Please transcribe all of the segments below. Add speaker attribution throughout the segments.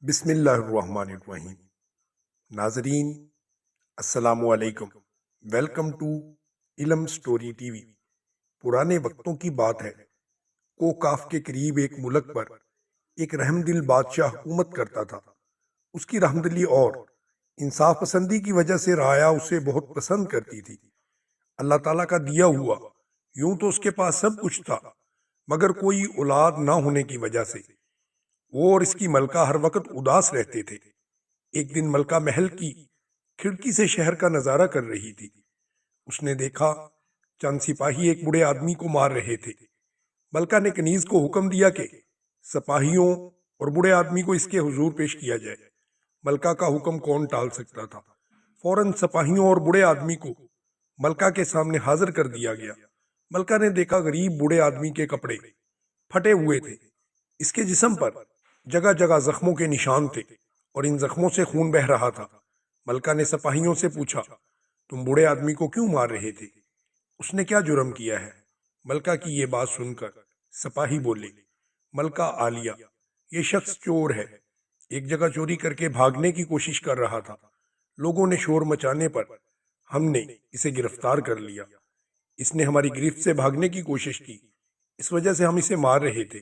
Speaker 1: بسم اللہ الرحمن الرحیم۔ ناظرین السلام علیکم، ویلکم ٹو علم سٹوری ٹی وی۔ پرانے وقتوں کی بات ہے، کوکاف کے قریب ایک ملک پر ایک رحم دل بادشاہ حکومت کرتا تھا۔ اس کی رحمدلی اور انصاف پسندی کی وجہ سے رعایا اسے بہت پسند کرتی تھی۔ اللہ تعالیٰ کا دیا ہوا، یوں تو اس کے پاس سب کچھ تھا، مگر کوئی اولاد نہ ہونے کی وجہ سے وہ اور اس کی ملکہ ہر وقت اداس رہتے تھے۔ ایک دن ملکہ محل کی کھڑکی سے شہر کا نظارہ کر رہی تھی۔ اس نے دیکھا چند سپاہی ایک بوڑھے آدمی کو مار رہے تھے۔ ملکہ نے کنیز کو حکم دیا کہ سپاہیوں اور بوڑھے آدمی کو اس کے حضور پیش کیا جائے۔ ملکہ کا حکم کون ٹال سکتا تھا؟ فوراً سپاہیوں اور بوڑھے آدمی کو ملکہ کے سامنے حاضر کر دیا گیا۔ ملکہ نے دیکھا غریب بوڑھے آدمی کے کپڑے پھٹے ہوئے تھے، اس کے جسم پر جگہ جگہ زخموں کے نشان تھے اور ان زخموں سے خون بہہ رہا تھا۔ ملکہ نے سپاہیوں سے پوچھا، تم بوڑھے آدمی کو کیوں مار رہے تھے؟ اس نے کیا جرم کیا ہے؟ ملکہ کی یہ بات سن کر سپاہی بولے، ملکہ عالیہ، یہ شخص چور ہے، ایک جگہ چوری کر کے بھاگنے کی کوشش کر رہا تھا۔ لوگوں نے شور مچانے پر ہم نے اسے گرفتار کر لیا۔ اس نے ہماری گرفت سے بھاگنے کی کوشش کی، اس وجہ سے ہم اسے مار رہے تھے۔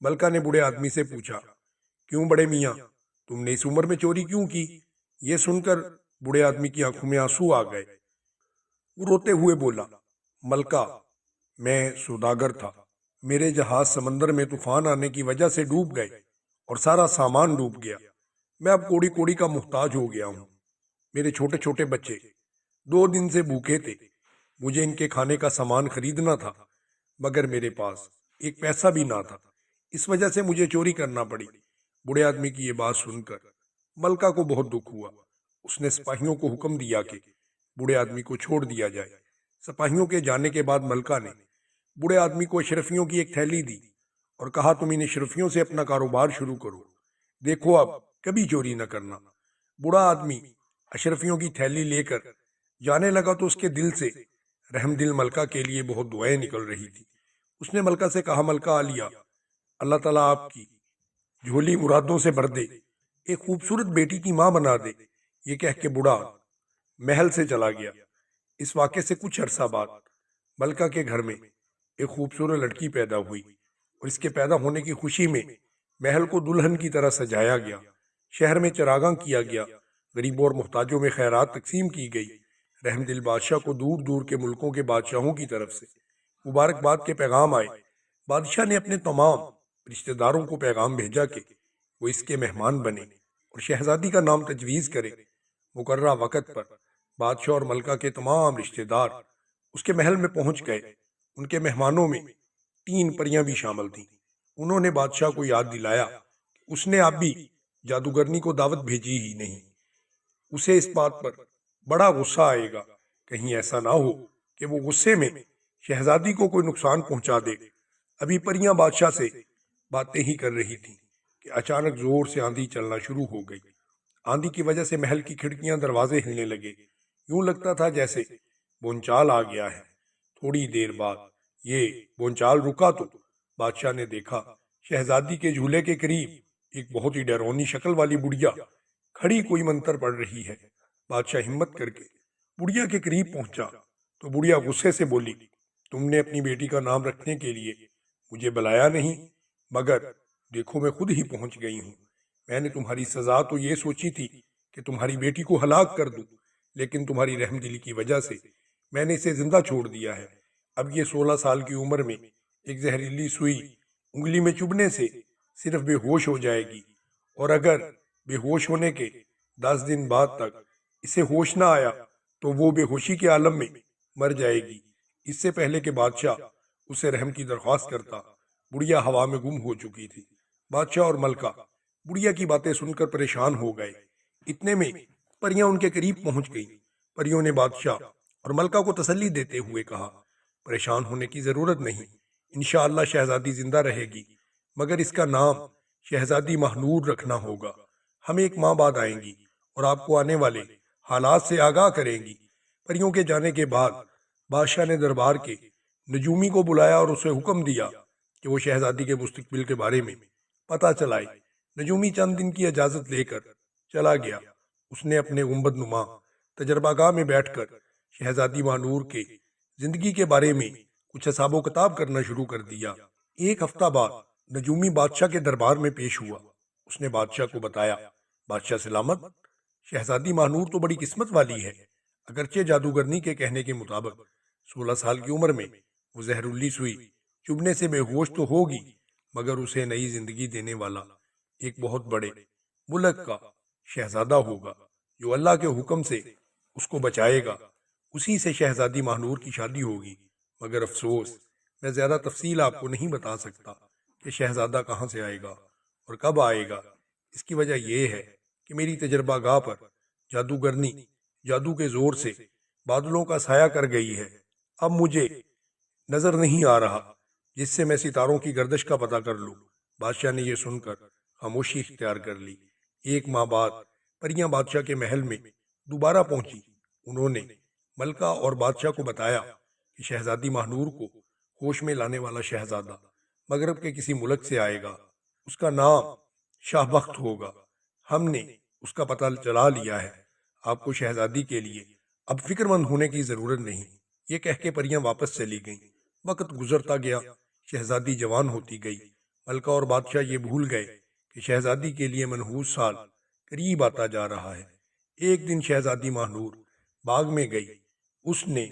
Speaker 1: ملکہ نے بوڑھے آدمی سے پوچھا، کیوں بڑے میاں، تم نے اس عمر میں چوری کیوں کی؟ یہ سن کر بوڑھے آدمی کی آنکھوں میں آنسو آ گئے۔ وہ روتے ہوئے بولا، ملکہ، میں سوداگر تھا، میرے جہاز سمندر میں طوفان آنے کی وجہ سے ڈوب گئے اور سارا سامان ڈوب گیا۔ میں اب کوڑی کوڑی کا محتاج ہو گیا ہوں۔ میرے چھوٹے چھوٹے بچے 2 دن سے بھوکے تھے، مجھے ان کے کھانے کا سامان خریدنا تھا، مگر میرے پاس ایک پیسہ بھی نہ تھا، اس وجہ سے مجھے چوری کرنا پڑی۔ بوڑھے آدمی کی یہ بات سن کر ملکہ کو بہت دکھ ہوا۔ اس نے سپاہیوں کو حکم دیا کہ بوڑھے آدمی کو چھوڑ دیا جائے۔ سپاہیوں کے جانے کے بعد ملکہ نے بوڑھے آدمی کو اشرفیوں کی ایک تھیلی دی اور کہا، تم ان اشرفیوں سے اپنا کاروبار شروع کرو، دیکھو اب کبھی چوری نہ کرنا۔ بوڑھا آدمی اشرفیوں کی تھیلی لے کر جانے لگا تو اس کے دل سے رحم دل ملکہ کے لیے بہت دعائیں نکل رہی تھی۔ اس نے ملکہ سے کہا، ملکہ عالیہ، اللہ تعالیٰ آپ کی جھولی مرادوں سے بھر دے، ایک خوبصورت بیٹی کی ماں بنا دے۔ یہ کہہ کے بوڑھا محل سے چلا گیا۔ اس واقعے سے کچھ عرصہ بعد ملکہ کے گھر میں ایک خوبصورت لڑکی پیدا ہوئی اور اس کے پیدا ہونے کی خوشی میں محل کو دلہن کی طرح سجایا گیا۔ شہر میں چراغاں کیا گیا، غریبوں اور محتاجوں میں خیرات تقسیم کی گئی۔ رحم دل بادشاہ کو دور دور کے ملکوں کے بادشاہوں کی طرف سے مبارکباد کے پیغام آئے۔ بادشاہ نے اپنے تمام رشتہ داروں کو پیغام بھیجا کہ وہ اس کے مہمان بنے اور شہزادی کا نام تجویز کرے۔ مقررہ وقت پر بادشاہ اور ملکہ کے تمام رشتہ دار اس کے محل میں پہنچ گئے۔ ان کے مہمانوں میں 3 پریاں بھی شامل تھیں۔ انہوں نے بادشاہ کو یاد دلایا کہ اس نے اب بھی جادوگرنی کو دعوت بھیجی ہی نہیں۔ اسے اس بات پر بڑا غصہ آئے گا، کہیں ایسا نہ ہو کہ وہ غصے میں شہزادی کو کوئی نقصان پہنچا دے۔ ابھی پریاں بادشاہ سے باتیں ہی کر رہی تھیں کہ اچانک زور سے آندھی چلنا شروع ہو گئی۔ آندھی کی وجہ سے محل کی کھڑکیاں دروازے ہلنے لگے، یوں لگتا تھا جیسے بونچال آ گیا ہے۔ تھوڑی دیر بعد یہ بونچال رکا تو بادشاہ نے دیکھا شہزادی کے جھولے کے قریب ایک بہت ہی ڈرونی شکل والی بڑھیا کھڑی کوئی منتر پڑھ رہی ہے۔ بادشاہ ہمت کر کے بڑھیا کے قریب پہنچا تو بڑھیا غصے سے بولی، تم نے اپنی بیٹی کا نام رکھنے کے لیے مجھے بلایا نہیں، مگر دیکھو میں خود ہی پہنچ گئی ہوں۔ میں نے تمہاری سزا تو یہ سوچی تھی کہ تمہاری بیٹی کو ہلاک کر دوں، لیکن تمہاری رحم دلی کی وجہ سے میں نے اسے زندہ چھوڑ دیا ہے۔ اب یہ 16 سال کی عمر میں ایک زہریلی سوئی انگلی میں چبھنے سے صرف بے ہوش ہو جائے گی، اور اگر بے ہوش ہونے کے 10 دن بعد تک اسے ہوش نہ آیا تو وہ بے ہوشی کے عالم میں مر جائے گی۔ اس سے پہلے کہ بادشاہ اسے رحم کی درخواست کرتا، بڑھیا ہوا میں گم ہو چکی تھی۔ بادشاہ اور ملکہ بڑھیا کی باتیں سن کر پریشان ہو گئے۔ اتنے میں پریاں ان کے قریب پہنچ گئیں۔ پریوں نے بادشاہ اور ملکہ کو تسلی دیتے ہوئے کہا، پریشان ہونے کی ضرورت نہیں، انشاءاللہ شہزادی زندہ رہے گی، مگر اس کا نام شہزادی مہنور رکھنا ہوگا۔ ہم ایک ماہ بعد آئیں گی اور آپ کو آنے والے حالات سے آگاہ کریں گی۔ پریوں کے جانے کے بعد بادشاہ نے دربار کے نجومی کو بلایا اور اسے حکم دیا کہ وہ شہزادی کے مستقبل کے بارے میں پتہ چلائے۔ نجومی چند دن کی اجازت لے کر چلا گیا۔ اس نے اپنے گنبد نما تجربہ گاہ میں بیٹھ کر شہزادی مانور کے زندگی کے بارے میں کچھ حساب و کتاب کرنا شروع کر دیا۔ ایک ہفتہ بعد نجومی بادشاہ کے دربار میں پیش ہوا۔ اس نے بادشاہ کو بتایا، بادشاہ سلامت، شہزادی مانور تو بڑی قسمت والی ہے۔ اگرچہ جادوگرنی کے کہنے کے مطابق 16 سال کی عمر میں وہ زہریلی سوئی چبھنے سے بے ہوش تو ہوگی، مگر اسے نئی زندگی دینے والا ایک بہت بڑے ملک کا شہزادہ ہوگا جو اللہ کے حکم سے اس کو بچائے گا۔ اسی سے شہزادی مانور کی شادی ہوگی۔ مگر افسوس، میں زیادہ تفصیل آپ کو نہیں بتا سکتا کہ شہزادہ کہاں سے آئے گا اور کب آئے گا۔ اس کی وجہ یہ ہے کہ میری تجربہ گاہ پر جادوگرنی جادو کے زور سے بادلوں کا سایہ کر گئی ہے۔ اب مجھے نظر نہیں آ رہا جس سے میں ستاروں کی گردش کا پتہ کر لوں۔ بادشاہ نے یہ سن کر خاموشی اختیار کر لی۔ ایک ماہ بعد پریاں بادشاہ کے محل میں دوبارہ پہنچی۔ انہوں نے ملکہ اور بادشاہ کو بتایا کہ شہزادی مانور کو ہوش میں لانے والا شہزادہ مغرب کے کسی ملک سے آئے گا۔ اس کا نام شاہ بخت ہوگا۔ ہم نے اس کا پتہ چلا لیا ہے۔ آپ کو شہزادی کے لیے اب فکر مند ہونے کی ضرورت نہیں۔ یہ کہہ کے پریاں واپس چلی گئیں۔ وقت گزرتا گیا، شہزادی جوان ہوتی گئی۔ ملکہ اور بادشاہ یہ بھول گئے کہ شہزادی کے لیے منحوس سال قریب آتا جا رہا ہے۔ ایک دن شہزادی مانور باغ میں گئی۔ اس نے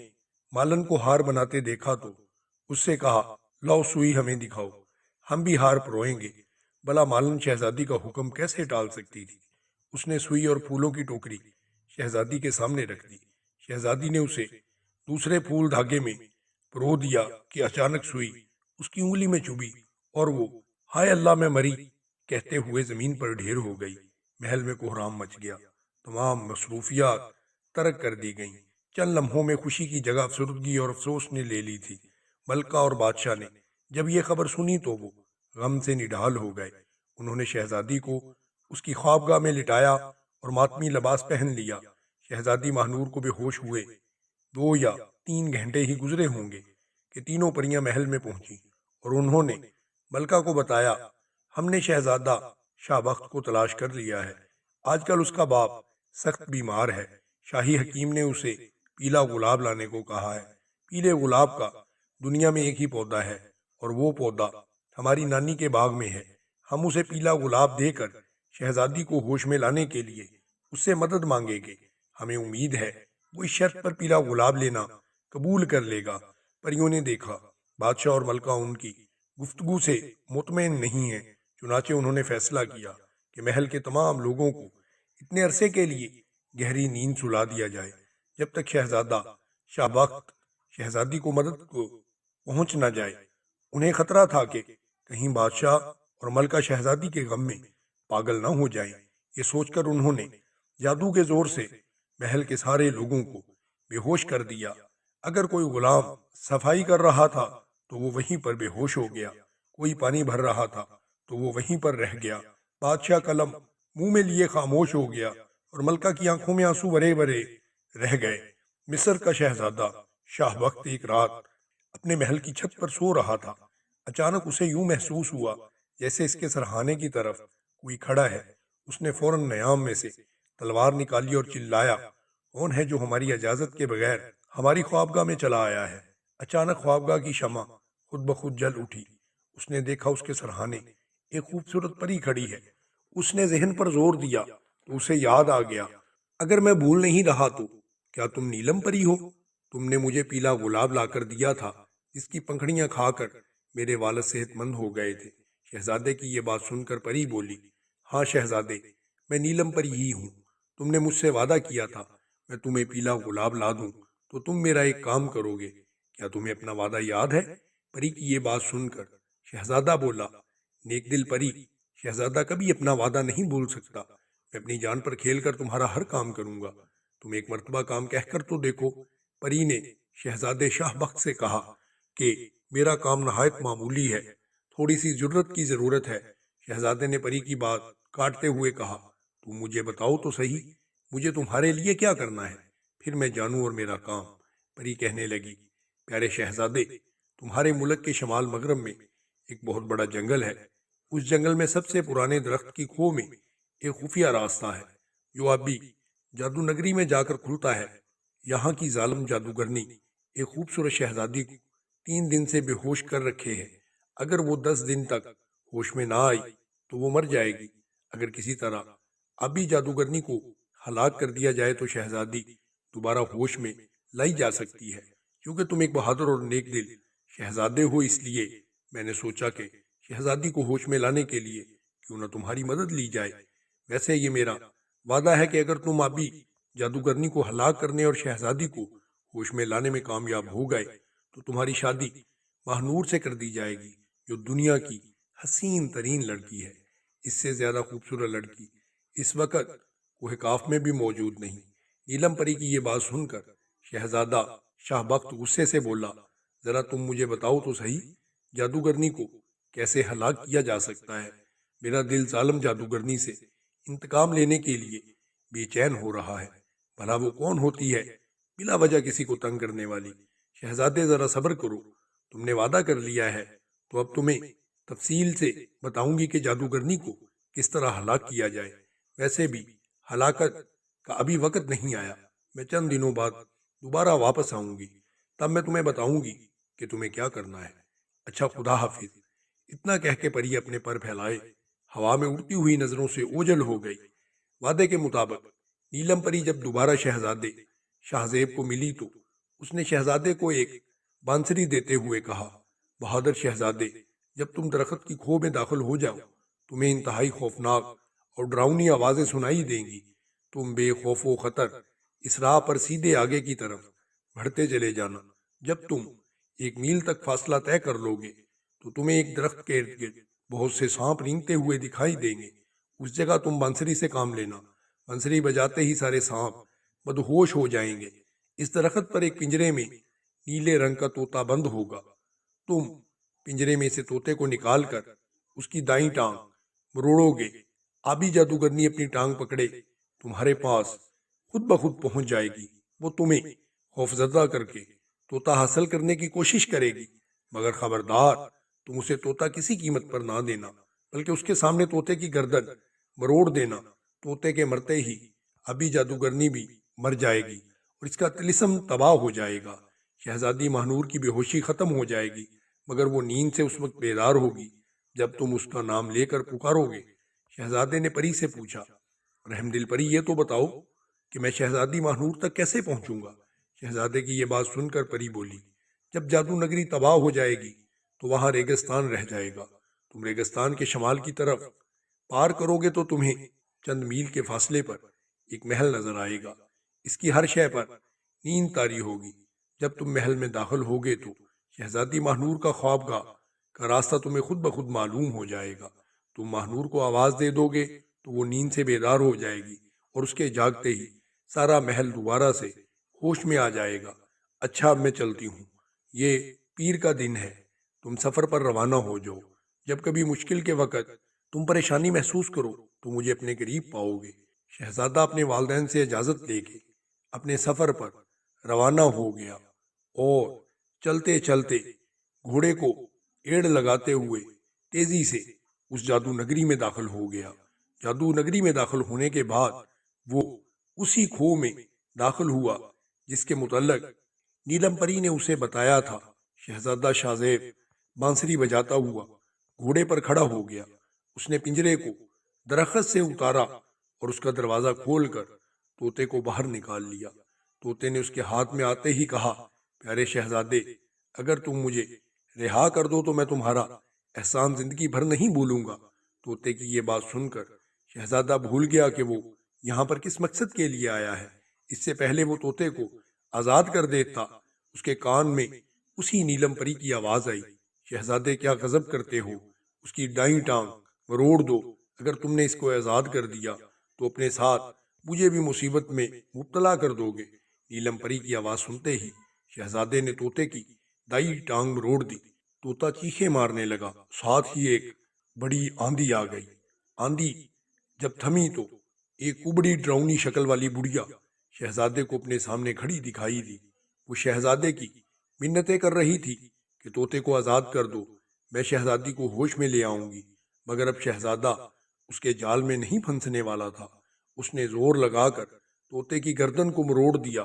Speaker 1: مالن کو ہار بناتے دیکھا تو اس سے کہا، لاؤ سوئی ہمیں دکھاؤ، ہم بھی ہار پروئیں گے۔ بلا مالن شہزادی کا حکم کیسے ٹال سکتی تھی؟ اس نے سوئی اور پھولوں کی ٹوکری شہزادی کے سامنے رکھ دی۔ شہزادی نے اسے دوسرے پھول دھاگے میں پرو دیا کہ اچانک سوئی اس کی انگلی میں چبھی اور وہ ہائے اللہ میں مری کہتے ہوئے زمین پر ڈھیر ہو گئی۔ محل میں کوہرام مچ گیا۔ تمام مصروفیات ترک کر دی گئیں۔ چند لمحوں میں خوشی کی جگہ افسردگی اور افسوس نے لے لی تھی۔ ملکہ اور بادشاہ نے جب یہ خبر سنی تو وہ غم سے نڈھال ہو گئے۔ انہوں نے شہزادی کو اس کی خوابگاہ میں لٹایا اور ماتمی لباس پہن لیا۔ شہزادی مانور کو بے ہوش ہوئے 2 یا 3 گھنٹے ہی گزرے ہوں گے کہ تینوں پریاں محل میں پہنچی اور انہوں نے ملکہ کو بتایا، ہم نے شہزادہ شاہ بخت کو تلاش کر لیا ہے۔ آج کل اس کا باپ سخت بیمار ہے۔ شاہی حکیم نے اسے پیلا گلاب لانے کو کہا ہے۔ پیلے گلاب کا دنیا میں ایک ہی پودا ہے اور وہ پودا ہماری نانی کے باغ میں ہے۔ ہم اسے پیلا گلاب دے کر شہزادی کو ہوش میں لانے کے لیے اس سے مدد مانگیں گے۔ ہمیں امید ہے وہ اس شرط پر پیلا گلاب لینا قبول کر لے گا۔ پریوں نے دیکھا بادشاہ اور ملکہ ان کی گفتگو سے مطمئن نہیں ہیں، چنانچہ انہوں نے فیصلہ کیا کہ محل کے تمام لوگوں کو اتنے عرصے کے لیے گہری نیند سلا دیا جائے جب تک شہزادہ شاہ بخت شہزادی کو مدد کو پہنچ نہ جائے۔ انہیں خطرہ تھا کہ کہیں بادشاہ اور ملکہ شہزادی کے غم میں پاگل نہ ہو جائیں۔ یہ سوچ کر انہوں نے جادو کے زور سے محل کے سارے لوگوں کو بے ہوش کر دیا۔ اگر کوئی غلام صفائی کر رہا تھا تو وہ وہیں پر بے ہوش ہو گیا، کوئی پانی بھر رہا تھا تو وہ وہیں پر رہ گیا۔ بادشاہ قلم منہ میں لیے خاموش ہو گیا اور ملکہ کی آنکھوں میں آنسو بھرے بھرے رہ گئے۔ مصر کا شہزادہ شاہ بخت ایک رات اپنے محل کی چھت پر سو رہا تھا۔ اچانک اسے یوں محسوس ہوا جیسے اس کے سرہانے کی طرف کوئی کھڑا ہے۔ اس نے فوراً نیام میں سے تلوار نکالی اور چلایا، کون ہے جو ہماری اجازت کے بغیر ہماری خوابگاہ میں چلا آیا ہے؟ اچانک خوابگاہ کی شمع خود بخود جل اٹھی۔ اس نے دیکھا اس کے سرہانے ایک خوبصورت پری کھڑی ہے۔ اس نے ذہن پر زور دیا تو اسے یاد آ گیا، اگر میں بھول نہیں رہا تو کیا تم نیلم پری ہو؟ تم نے مجھے پیلا گلاب لا کر دیا تھا جس کی پنکھڑیاں کھا کر میرے والد صحت مند ہو گئے تھے۔ شہزادے کی یہ بات سن کر پری بولی، ہاں شہزادے، میں نیلم پری ہی ہوں۔ تم نے مجھ سے وعدہ کیا تھا میں تمہیں پیلا گلاب لا دوں تو تم میرا ایک کام کرو گے، کیا تمہیں اپنا وعدہ یاد ہے؟ پری کی یہ بات سن کر شہزادہ بولا، نیک دل پری، شہزادہ کبھی اپنا وعدہ نہیں بھول سکتا۔ میں اپنی جان پر کھیل کر تمہارا ہر کام کروں گا، تم ایک مرتبہ کام کہہ کر تو دیکھو۔ پری نے شہزادے شاہ بخت سے کہا کہ میرا کام نہایت معمولی ہے، تھوڑی سی جرت کی ضرورت ہے۔ شہزادے نے پری کی بات کاٹتے ہوئے کہا، تم مجھے بتاؤ تو صحیح، مجھے تمہارے لیے کیا کرنا ہے، پھر میں جانوں اور میرا کام۔ پری کہنے لگی، پیارے شہزادے، تمہارے ملک کے شمال مغرب میں ایک بہت بڑا جنگل ہے۔ اس جنگل میں سب سے پرانے درخت کی کھو میں ایک خفیہ راستہ ہے جو اب بھی جادو نگری میں جا کر کھلتا ہے۔ یہاں کی ظالم جادوگرنی ایک خوبصورت شہزادی کو 3 دن سے بے ہوش کر رکھے ہے۔ اگر وہ 10 دن تک ہوش میں نہ آئی تو وہ مر جائے گی۔ اگر کسی طرح ابھی جادوگرنی کو ہلاک کر دیا جائے تو شہزادی دوبارہ ہوش میں لائی جا سکتی ہے۔ کیونکہ تم ایک بہادر اور نیک دل شہزادے ہو، اس لیے میں نے سوچا کہ شہزادی کو ہوش میں لانے کے لیے کیوں نہ تمہاری مدد لی جائے۔ ویسے یہ میرا وعدہ ہے کہ اگر تم ابھی جادوگرنی کو ہلاک کرنے اور شہزادی کو ہوش میں لانے میں کامیاب ہو گئے تو تمہاری شادی ماہنور سے کر دی جائے گی، جو دنیا کی حسین ترین لڑکی ہے۔ اس سے زیادہ خوبصورت لڑکی اس وقت کوہ کاف میں بھی موجود نہیں۔ نیلم پری کی یہ بات سن کر شہزادہ شاہ بخت غصے سے بولا، ذرا تم مجھے بتاؤ تو صحیح، جادوگرنی کو کیسے ہلاک کیا جا سکتا ہے؟ میرا دل ظالم جادوگرنی سے انتقام لینے کے لیے بے چین ہو رہا ہے۔ بھلا وہ کون ہوتی ہے بلا وجہ کسی کو تنگ کرنے والی؟ شہزادے ذرا صبر کرو، تم نے وعدہ کر لیا ہے تو اب تمہیں تفصیل سے بتاؤں گی کہ جادوگرنی کو کس طرح ہلاک کیا جائے۔ ویسے بھی ہلاکت کا ابھی وقت نہیں آیا، میں چند دنوں بعد دوبارہ واپس آؤں گی، تب میں تمہیں بتاؤں گی کہ تمہیں کیا کرنا ہے۔ اچھا، خدا حافظ۔ اتنا کہہ کے پری اپنے پر پھیلائے ہوا میں اڑتی ہوئی نظروں سے اوجھل ہو گئی۔ وعدے کے مطابق نیلم پری جب دوبارہ شہزادے شاہزیب کو ملی تو اس نے شہزادے کو ایک بانسری دیتے ہوئے کہا، بہادر شہزادے، جب تم درخت کی کھو میں داخل ہو جاؤ تمہیں انتہائی خوفناک اور ڈراؤنی آوازیں سنائی دیں گی۔ تم بے خوف و خطر اس راہ پر سیدھے آگے کی طرف بڑھتے چلے جانا۔ جب تم 1 میل تک فاصلہ طے کر لو گے تو تمہیں ایک درخت کے ارد گرد بہت سے سانپ رینگتے ہوئے دکھائی دیں گے۔ اس جگہ تم بانسری سے کام لینا۔ بانسری بجاتے ہی سارے سانپ بدہوش ہو جائیں گے۔ اس درخت پر ایک پنجرے میں نیلے رنگ کا طوطا بند ہوگا۔ تم پنجرے میں سے طوطے کو نکال کر اس کی دائیں ٹانگ مروڑو گے۔ آبی جادوگرنی اپنی ٹانگ پکڑے تمہارے پاس خود بخود پہنچ جائے گی۔ وہ تمہیں خوفزدہ کر کے طوطا حاصل کرنے کی کوشش کرے گی، مگر خبردار، تم اسے طوطا کسی قیمت پر نہ دینا، بلکہ اس کے سامنے طوطے کی گردن مروڑ دینا۔ طوطے کے مرتے ہی ابھی جادوگرنی بھی مر جائے گی اور اس کا طلسم تباہ ہو جائے گا۔ شہزادی ماہنور کی بے ہوشی ختم ہو جائے گی، مگر وہ نیند سے اس وقت بیدار ہوگی جب تم اس کا نام لے کر پکارو گے۔ شہزادے نے پری سے پوچھا، رحم دل پری، یہ تو بتاؤ کہ میں شہزادی ماہنور تک کیسے پہنچوں گا؟ شہزادے کی یہ بات سن کر پری بولی، جب جادو نگری تباہ ہو جائے گی تو وہاں ریگستان رہ جائے گا۔ تم ریگستان کے شمال کی طرف پار کرو گے تو تمہیں چند میل کے فاصلے پر ایک محل نظر آئے گا۔ اس کی ہر شے پر نیند طاری ہوگی۔ جب تم محل میں داخل ہوگے تو شہزادی ماہنور کا خوابگاہ کا راستہ تمہیں خود بخود معلوم ہو جائے گا۔ تم ماہنور کو آواز دے دو گے تو وہ نیند سے بیدار ہو جائے گی اور اس کے جاگتے ہی سارا محل دوبارہ سے ہوش میں آ جائے گا۔ اچھا، اب میں چلتی ہوں، یہ پیر کا دن ہے، تم سفر پر روانہ ہو جاؤ۔ جب کبھی مشکل کے وقت تم پریشانی محسوس کرو تو مجھے اپنے قریب پاؤ گے۔ شہزادہ اپنے والدین سے اجازت لے کے اپنے سفر پر روانہ ہو گیا اور چلتے چلتے گھوڑے کو ایڑ لگاتے ہوئے تیزی سے اس جادو نگری میں داخل ہو گیا۔ جادو نگری میں داخل ہونے کے بعد وہ اسی کھو میں داخل ہوا جس کے متعلق نیلم پری نے اسے بتایا تھا۔ شہزادہ شاہزیب بانسری بجاتا ہوا گھوڑے پر کھڑا ہو گیا۔ اس نے پنجرے کو درخت سے اتارا اور اس کا دروازہ کھول کر طوطے کو باہر نکال لیا۔ طوطے نے اس کے ہاتھ میں آتے ہی کہا، پیارے شہزادے، اگر تم مجھے رہا کر دو تو میں تمہارا احسان زندگی بھر نہیں بھولوں گا۔ طوطے کی یہ بات سن کر شہزادہ بھول گیا کہ وہ یہاں پر کس مقصد کے لیے آیا ہے۔ اس سے پہلے وہ طوطے کو آزاد کر دیتا، اس کے کان میں اسی نیلم پری کی آواز آئی، شہزادے کیا غضب کرتے ہو، اس کی دائیں ٹانگ مروڑ دو۔ اگر تم نے اس کو آزاد کر دیا تو اپنے ساتھ مجھے بھی مصیبت میں مبتلا کر دو گے۔ نیلم پری کی آواز سنتے ہی شہزادے نے طوطے کی دائیں ٹانگ مروڑ دی۔ طوطا چیخیں مارنے لگا، ساتھ ہی ایک بڑی آندھی آ گئی۔ آندھی جب تھمی تو ایک کبڑی ڈراؤنی شکل والی بڑھیا شہزادے کو اپنے سامنے کھڑی دکھائی دی۔ وہ شہزادے کی منتیں کر رہی تھی کہ طوطے کو آزاد کر دو، میں شہزادی کو ہوش میں لے آؤں گی۔ مگر اب شہزادہ اس کے جال میں نہیں پھنسنے والا تھا۔ اس نے زور لگا کر طوطے کی گردن کو مروڑ دیا۔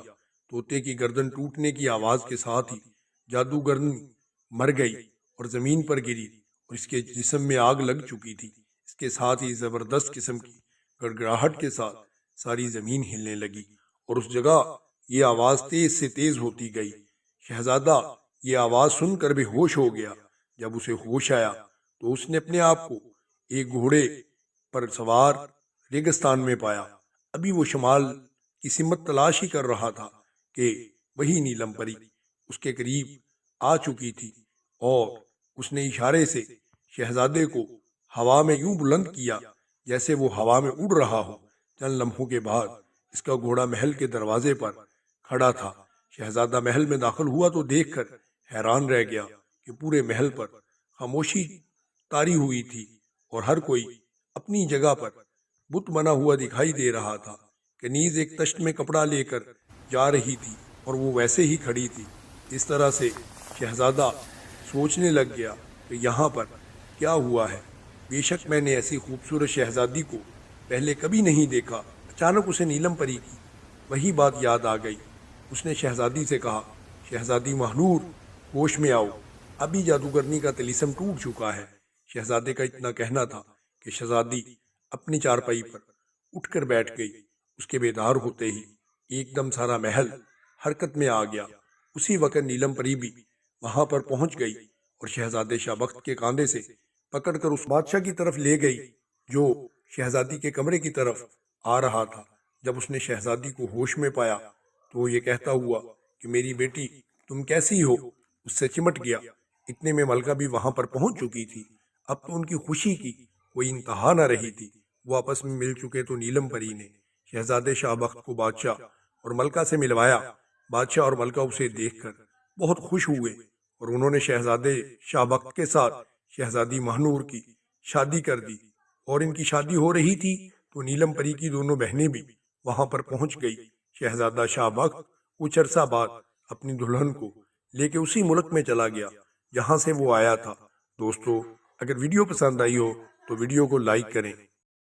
Speaker 1: طوطے کی گردن ٹوٹنے کی آواز کے ساتھ ہی جادوگرنی مر گئی اور زمین پر گری اور اس کے جسم میں آگ لگ چکی تھی۔ اس کے ساتھ ہی زبردست قسم کی گڑگڑاہٹ کے ساتھ ساری زمین ہلنے لگی اور اس جگہ یہ آواز تیز سے تیز ہوتی گئی۔ شہزادہ یہ آواز سن کر بے ہوش ہو گیا۔ جب اسے ہوش آیا تو اس نے اپنے آپ کو ایک گھوڑے پر سوار ریگستان میں پایا۔ ابھی وہ شمال کی سمت تلاش ہی کر رہا تھا کہ وہی نیلم پری اس کے قریب آ چکی تھی اور اس نے اشارے سے شہزادے کو ہوا میں یوں بلند کیا جیسے وہ ہوا میں اڑ رہا ہو۔ چند لمحوں کے بعد اس کا گھوڑا محل کے دروازے پر کھڑا تھا۔ شہزادہ محل میں داخل ہوا تو دیکھ کر حیران رہ گیا کہ پورے محل پر خاموشی طاری ہوئی تھی اور ہر کوئی اپنی جگہ پر بت بنا ہوا دکھائی دے رہا تھا۔ کنیز ایک تشت میں کپڑا لے کر جا رہی تھی اور وہ ویسے ہی کھڑی تھی۔ اس طرح سے شہزادہ سوچنے لگ گیا کہ یہاں پر کیا ہوا ہے۔ بے شک میں نے ایسی خوبصورت شہزادی کو پہلے کبھی نہیں دیکھا۔ اچانک اسے نیلم پری کی وہی بات یاد آ گئی۔ اس نے شہزادی سے کہا، شہزادی مہنور، ہوش میں آؤ، ابھی جادوگرنی کا طلسم ٹوٹ چکا ہے۔ شہزادے کا اتنا کہنا تھا کہ شہزادی اپنی چارپائی پر اٹھ کر بیٹھ گئی۔ اس کے بیدار ہوتے ہی ایک دم سارا محل حرکت میں آ گیا۔ اسی وقت نیلم پری بھی وہاں پر پہنچ گئی اور شہزادے شاہ بخت کے کاندھے سے پکڑ کر اس بادشاہ کی طرف لے گئی جو شہزادی کے کمرے کی طرف آ رہا تھا۔ جب اس نے شہزادی کو ہوش میں پایا تو وہ یہ کہتا ہوا کہ میری بیٹی تم کیسی ہو، اس سے چمٹ گیا۔ اتنے میں ملکہ بھی وہاں پر پہنچ چکی تھی۔ اب تو ان کی خوشی کی کوئی انتہا نہ رہی تھی۔ وہ آپس میں مل چکے تو نیلم پری نے شہزادے شاہ بخت کو بادشاہ اور ملکہ سے ملوایا۔ بادشاہ اور ملکہ اسے دیکھ کر بہت خوش ہوئے اور انہوں نے شہزادے شاہ بخت کے ساتھ شہزادی مہنور کی شادی کر دی۔ اور ان کی شادی ہو رہی تھی تو نیلم پری کی دونوں بہنیں بھی وہاں پر پہنچ گئی۔ شہزادہ شاہ بخت کچھ عرصہ بعد اپنی دلہن کو لے کے اسی ملک میں چلا گیا جہاں سے وہ آیا تھا۔ دوستو، اگر ویڈیو پسند آئی ہو تو ویڈیو کو لائک کریں۔